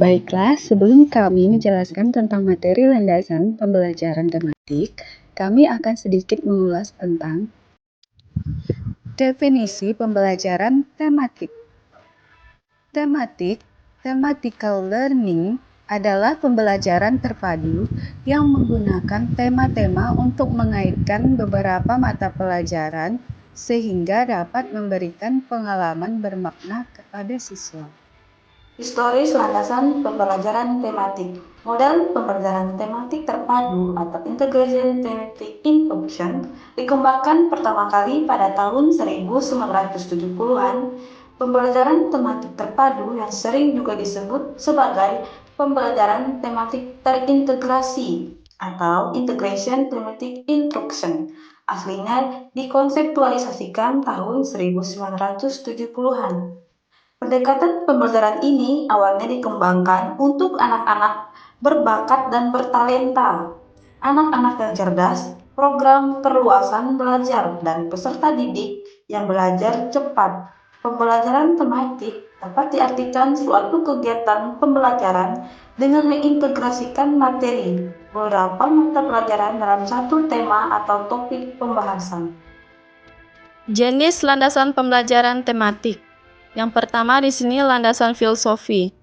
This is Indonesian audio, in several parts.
Baiklah, sebelum kami menjelaskan tentang materi landasan pembelajaran tematik, kami akan sedikit mengulas tentang definisi pembelajaran tematik. Thematical learning adalah pembelajaran terpadu yang menggunakan tema-tema untuk mengaitkan beberapa mata pelajaran sehingga dapat memberikan pengalaman bermakna kepada siswa. Historis landasan pembelajaran tematik. Model pembelajaran tematik terpadu atau Integration Thematic Instruction dikembangkan pertama kali pada tahun 1970-an. Pembelajaran tematik terpadu yang sering juga disebut sebagai pembelajaran tematik terintegrasi atau Integration Thematic Instruction aslinya dikonseptualisasikan tahun 1970-an. Pendekatan pembelajaran ini awalnya dikembangkan untuk anak-anak berbakat dan bertalenta, anak-anak yang cerdas, program perluasan belajar, dan peserta didik yang belajar cepat. Pembelajaran tematik dapat diartikan suatu kegiatan pembelajaran dengan mengintegrasikan materi beberapa mata pelajaran dalam satu tema atau topik pembahasan. Jenis landasan pembelajaran tematik. Yang pertama di sini landasan filosofi.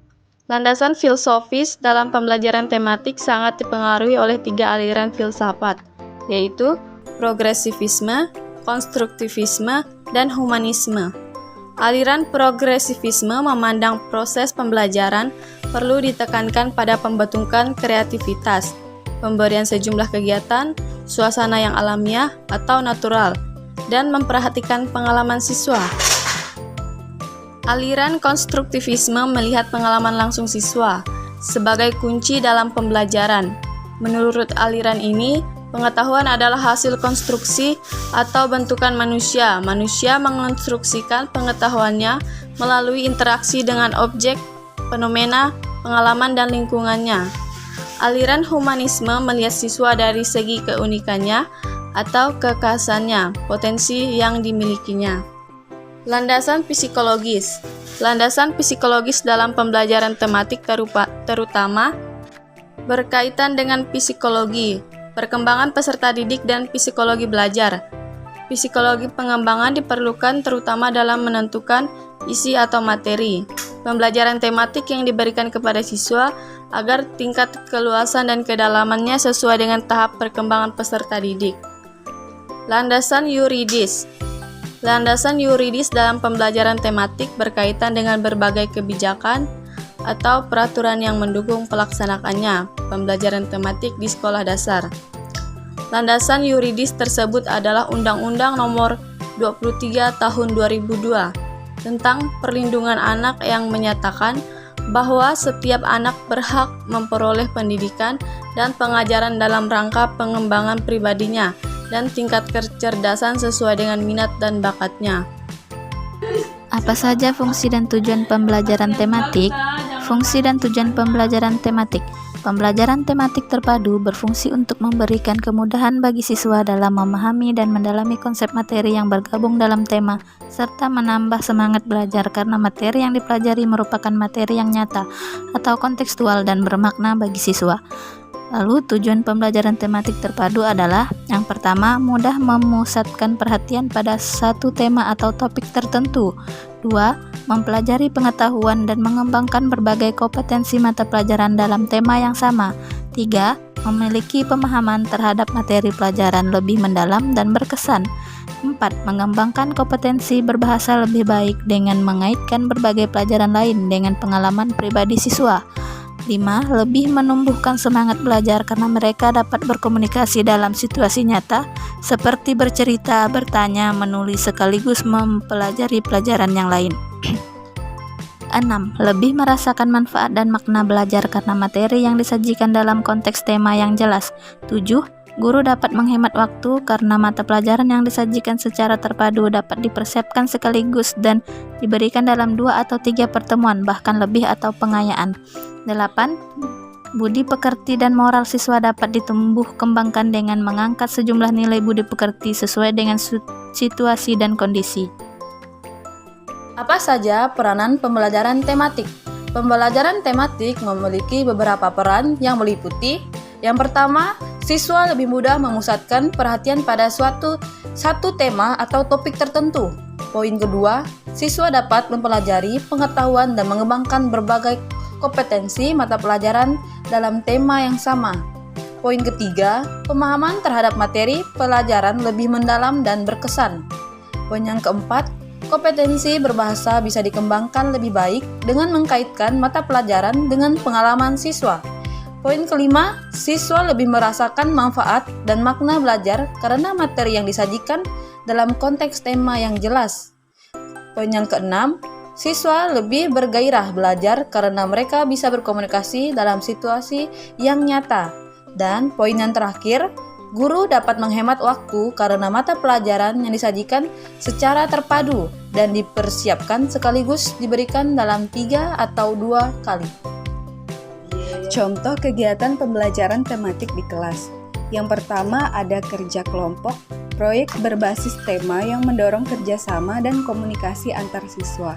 Landasan filosofis dalam pembelajaran tematik sangat dipengaruhi oleh 3 aliran filsafat, yaitu progresivisme, konstruktivisme, dan humanisme. Aliran progresivisme memandang proses pembelajaran perlu ditekankan pada pembentukan kreativitas, pemberian sejumlah kegiatan, suasana yang alamiah atau natural, dan memperhatikan pengalaman siswa. Aliran konstruktivisme melihat pengalaman langsung siswa sebagai kunci dalam pembelajaran. Menurut aliran ini, pengetahuan adalah hasil konstruksi atau bentukan manusia. Manusia mengonstruksikan pengetahuannya melalui interaksi dengan objek, fenomena, pengalaman, dan lingkungannya. Aliran humanisme melihat siswa dari segi keunikannya atau kekhasannya, potensi yang dimilikinya. Landasan psikologis. Landasan psikologis dalam pembelajaran tematik terutama berkaitan dengan psikologi, perkembangan peserta didik, dan psikologi belajar. Psikologi pengembangan diperlukan terutama dalam menentukan isi atau materi pembelajaran tematik yang diberikan kepada siswa agar tingkat keluasan dan kedalamannya sesuai dengan tahap perkembangan peserta didik. Landasan yuridis. Landasan yuridis dalam pembelajaran tematik berkaitan dengan berbagai kebijakan atau peraturan yang mendukung pelaksanaannya pembelajaran tematik di sekolah dasar. Landasan yuridis tersebut adalah Undang-Undang Nomor 23 Tahun 2002 tentang Perlindungan Anak yang menyatakan bahwa setiap anak berhak memperoleh pendidikan dan pengajaran dalam rangka pengembangan pribadinya dan tingkat kecerdasan sesuai dengan minat dan bakatnya. Apa saja fungsi dan tujuan pembelajaran tematik? Fungsi dan tujuan pembelajaran tematik. Pembelajaran tematik terpadu berfungsi untuk memberikan kemudahan bagi siswa dalam memahami dan mendalami konsep materi yang bergabung dalam tema, serta menambah semangat belajar karena materi yang dipelajari merupakan materi yang nyata atau kontekstual dan bermakna bagi siswa. Lalu tujuan pembelajaran tematik terpadu adalah yang pertama, mudah memusatkan perhatian pada satu tema atau topik tertentu. 2. Mempelajari pengetahuan dan mengembangkan berbagai kompetensi mata pelajaran dalam tema yang sama. 3. Memiliki pemahaman terhadap materi pelajaran lebih mendalam dan berkesan. 4. Mengembangkan kompetensi berbahasa lebih baik dengan mengaitkan berbagai pelajaran lain dengan pengalaman pribadi siswa. 5. Lebih menumbuhkan semangat belajar karena mereka dapat berkomunikasi dalam situasi nyata seperti bercerita, bertanya, menulis sekaligus mempelajari pelajaran yang lain. 6. Lebih merasakan manfaat dan makna belajar karena materi yang disajikan dalam konteks tema yang jelas. 7. Guru dapat menghemat waktu karena mata pelajaran yang disajikan secara terpadu dapat dipersiapkan sekaligus dan diberikan dalam 2 atau 3 pertemuan, bahkan lebih atau pengayaan. 8. Budi pekerti dan moral siswa dapat ditumbuh kembangkan dengan mengangkat sejumlah nilai budi pekerti sesuai dengan situasi dan kondisi. Apa saja peranan pembelajaran tematik? Pembelajaran tematik memiliki beberapa peran yang meliputi: yang pertama, siswa lebih mudah memusatkan perhatian pada satu tema atau topik tertentu. Poin kedua, siswa dapat mempelajari pengetahuan dan mengembangkan berbagai kompetensi mata pelajaran dalam tema yang sama. Poin ketiga, pemahaman terhadap materi pelajaran lebih mendalam dan berkesan. Poin yang keempat, kompetensi berbahasa bisa dikembangkan lebih baik dengan mengkaitkan mata pelajaran dengan pengalaman siswa. Poin kelima, siswa lebih merasakan manfaat dan makna belajar karena materi yang disajikan dalam konteks tema yang jelas. Poin yang keenam, siswa lebih bergairah belajar karena mereka bisa berkomunikasi dalam situasi yang nyata. Dan poin yang terakhir, guru dapat menghemat waktu karena mata pelajaran yang disajikan secara terpadu dan dipersiapkan sekaligus diberikan dalam 3 atau 2 kali. Contoh kegiatan pembelajaran tematik di kelas. Yang pertama ada kerja kelompok, proyek berbasis tema yang mendorong kerjasama dan komunikasi antar siswa.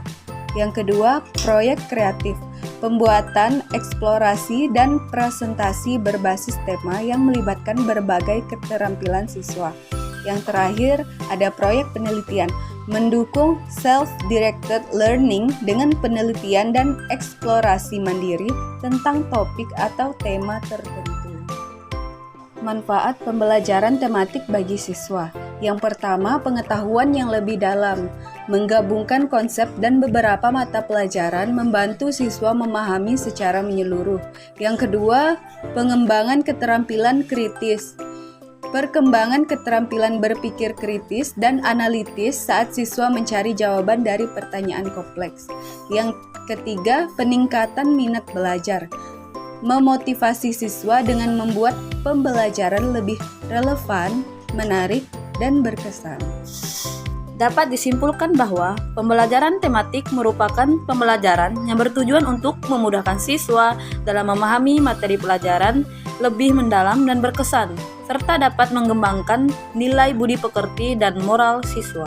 Yang kedua, proyek kreatif, pembuatan, eksplorasi, dan presentasi berbasis tema yang melibatkan berbagai keterampilan siswa. Yang terakhir, ada proyek penelitian, mendukung self-directed learning dengan penelitian dan eksplorasi mandiri tentang topik atau tema tertentu. Manfaat pembelajaran tematik bagi siswa. Yang pertama, pengetahuan yang lebih dalam. Menggabungkan konsep dan beberapa mata pelajaran membantu siswa memahami secara menyeluruh. Yang kedua, pengembangan keterampilan kritis. Perkembangan keterampilan berpikir kritis dan analitis saat siswa mencari jawaban dari pertanyaan kompleks. Yang ketiga, peningkatan minat belajar. Memotivasi siswa dengan membuat pembelajaran lebih relevan, menarik, dan berkesan. Dapat disimpulkan bahwa pembelajaran tematik merupakan pembelajaran yang bertujuan untuk memudahkan siswa dalam memahami materi pelajaran lebih mendalam dan berkesan, serta dapat mengembangkan nilai budi pekerti dan moral siswa.